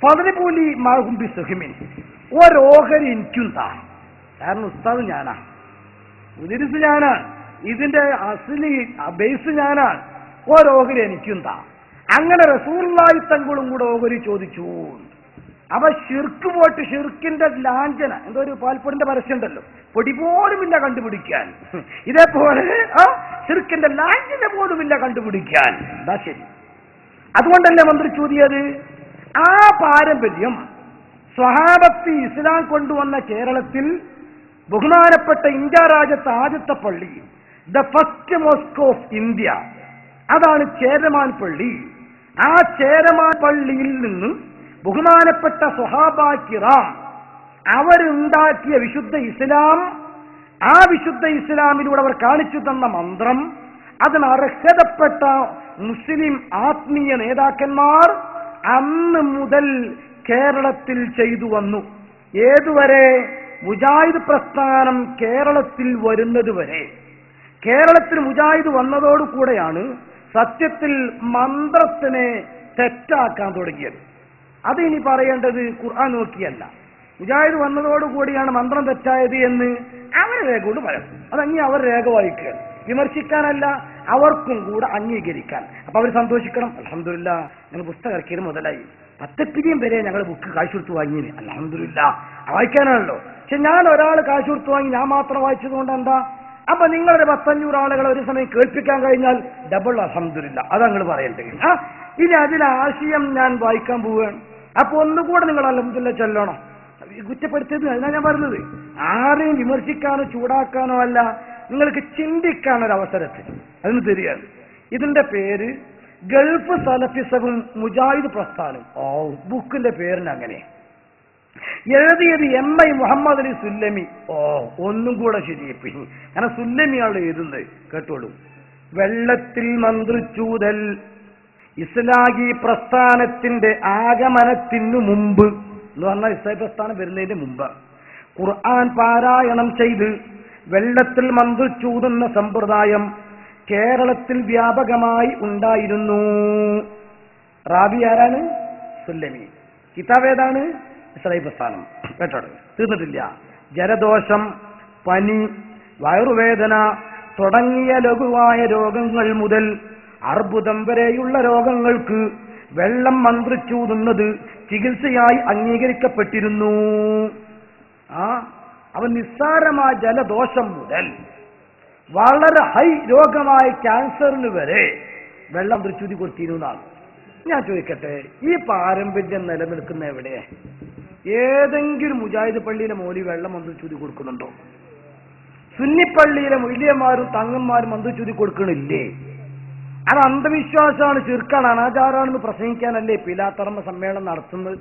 ഫദ്രിബൂലി മാഹും ബിസ്ഹിമിൻ, ഒരോഹരി എനിക്കും താ. കാരണം ഉസ്താദ് ഞാനാ, ഉദരിസ് ഞാനാണ്, ഇതിന്റെ അസ്ലി ബേസ് ഞാനാണ്, ഓരോഹരി എനിക്കും താ. അങ്ങനെ റസൂലുള്ളാഹി തങ്ങളും കൂടെ ഓഹരി ചോദിച്ചു. അവ ഷിർക്ക് പോയിട്ട് ഷിർക്കിന്റെ ലാഞ്ചന, എന്തോ ഒരു പാൽപ്പൊടിന്റെ പരസ്യം ഉണ്ടല്ലോ, പൊടി പോലുമില്ല കണ്ടുപിടിക്കാൻ. ഇതേപോലെ ഷിർക്കിന്റെ ലാഞ്ചന പോലുമില്ല കണ്ടുപിടിക്കാൻ. എന്താ ശരി, അതുകൊണ്ടല്ലേ മന്ത്രി ചോദിയത്. ആ പാരമ്പര്യം സ്വഹാബത്ത് ഇസ്ലാം കൊണ്ടുവന്ന കേരളത്തിൽ ബഹുമാനപ്പെട്ട ഇന്ത്യ രാജ്യത്തെ ആദ്യത്തെ പള്ളി, the first mosque of India, അതാണ് ചേരമാൻ പള്ളി. ആ ചേരമാൻ പള്ളിയിൽ നിന്നും ബഹുമാനപ്പെട്ട സ്വഹാബ കിറാം അവരുണ്ടാക്കിയ വിശുദ്ധ ഇസ്ലാം, ആ വിശുദ്ധ ഇസ്ലാമിലൂടെ അവർ കാണിച്ചു തന്ന മന്ത്രം, അതിന് അർഹതപ്പെട്ട മുസ്ലിം ആത്മീയ നേതാക്കന്മാർ അന്ന് മുതൽ കേരളത്തിൽ ചെയ്തു വന്നു. ഏതുവരെ? മുജാഹിദ് പ്രസ്ഥാനം കേരളത്തിൽ വരുന്നത് വരെ. കേരളത്തിൽ മുജാഹിദ് വന്നതോടുകൂടെയാണ് സത്യത്തിൽ മന്ത്രത്തിനെ തെറ്റാക്കാൻ തുടങ്ങിയത്. അത് ഇനി പറയേണ്ടത് ഖുർആൻ നോക്കിയല്ല, മുജാഹിദ് വന്നതോടുകൂടിയാണ് മന്ത്രം തെറ്റായത് എന്ന് അവരെ രേഖ കൊണ്ട് പറയാം. അതങ്ങി അവർ രേഖ വായിക്കുക, വിമർശിക്കാനല്ല, അവർക്കും കൂടെ അംഗീകരിക്കാൻ. അപ്പൊ അവർ സന്തോഷിക്കണം. അൽഹംദുലില്ലാ, ഞങ്ങൾ പുസ്തകം ഇറക്കിയത് മുതലായി, 10 പിരിയം വരെ ഞങ്ങൾ ബുക്ക് കാശ് കൊടുത്ത് വാങ്ങിയത്. അൽഹംദുലില്ലാ, വായിക്കാനാണല്ലോ. പക്ഷെ ഞാൻ ഒരാൾ കാശ് കൊടുത്ത് വാങ്ങി ഞാൻ മാത്രം വായിച്ചത് കൊണ്ട് എന്താ? അപ്പൊ നിങ്ങളൊരു 100-500 ആളുകളെ ഒരു സമയം കേൾപ്പിക്കാൻ കഴിഞ്ഞാൽ ഡബിൾ അൽഹംദുലില്ലാ, അത് നിങ്ങൾ പറയണ്ടേ. ഇനി അതിലെ ആശയം ഞാൻ വായിക്കാൻ പോവുകയാണ്. അപ്പൊ ഒന്നുകൂടെ നിങ്ങൾ അൽഹംദുലില്ലാ ചൊല്ലണം. കുറ്റപ്പെടുത്തിയത് അതിനാ ഞാൻ പറഞ്ഞത്. ആരെയും വിമർശിക്കാനോ ചൂടാക്കാനോ അല്ല, നിങ്ങൾക്ക് ചിന്തിക്കാനൊരവസരത്തിന് അതിന് തരികയാണ്. ഇതിന്റെ പേര് ഗൾഫ് സലഫിസവും മുജാഹിദ് പ്രസ്ഥാനം. ബുക്കിന്റെ പേരിന് അങ്ങനെ എഴുതിയത് MI മുഹമ്മദ് അലി സുല്ലമി. ഒന്നും കൂടെ ശരിയപ്പി, കാരണം സുല്ലമിയാണ് എഴുതുന്നത്. കേട്ടോളൂ. വെള്ളത്തിൽ മന്ത്രിച്ചൂതൽ ഇസ്ലാഹി പ്രസ്ഥാനത്തിന്റെ ആഗമനത്തിനു മുമ്പ് എന്ന് പറഞ്ഞാൽ ഇസ്ലാഹി പ്രസ്ഥാനം വരുന്നതിന് മുമ്പ് ഖുർആൻ പാരായണം ചെയ്ത് വെള്ളത്തിൽ മന്ത്രിച്ചൂതുന്ന സമ്പ്രദായം കേരളത്തിൽ വ്യാപകമായി ഉണ്ടായിരുന്നു. റാബി ആരാണ്? സുല്ലമി. കിതാബ് ഏതാണ്? ഇസ്ലാഹി പ്രസ്ഥാനം. കേട്ടോ, തീർന്നിട്ടില്ല. ജലദോഷം, പനി, വയറുവേദന തുടങ്ങിയ ലഘുവായ രോഗങ്ങൾ മുതൽ അർബുദം വരെയുള്ള രോഗങ്ങൾക്ക് വെള്ളം മന്ത്രിച്ചൂതുന്നത് ചികിത്സയായി അംഗീകരിക്കപ്പെട്ടിരുന്നു. അവൻ നിസ്സാരമായ ജലദോഷം മുതൽ വളരെ ഹൈ രോഗമായ ക്യാൻസറിന് വരെ വെള്ളം മന്ത്രിച്ചൂതി കൊടുത്തിരുന്നതാണ്. ഞാൻ ചോദിക്കട്ടെ, ഈ പാരമ്പര്യം നിലനിൽക്കുന്ന എവിടെ? ഏതെങ്കിലും മുജാഹിദ് പള്ളിയിലെ മൗലവി വെള്ളം മന്ത്രിച്ചൂതി കൊടുക്കുന്നുണ്ടോ? സുന്നിപ്പള്ളിയിലെ മൊയ്ലിയന്മാരും തങ്ങന്മാരും മന്ത്രിച്ചൂതി കൊടുക്കണില്ലേ? അത് അന്ധവിശ്വാസമാണ്, ചിർക്കാണ്, അനാചാരാണെന്ന് പ്രസംഗിക്കാനല്ലേ പിലാത്തറമ്മ സമ്മേളനം നടത്തുന്നത്?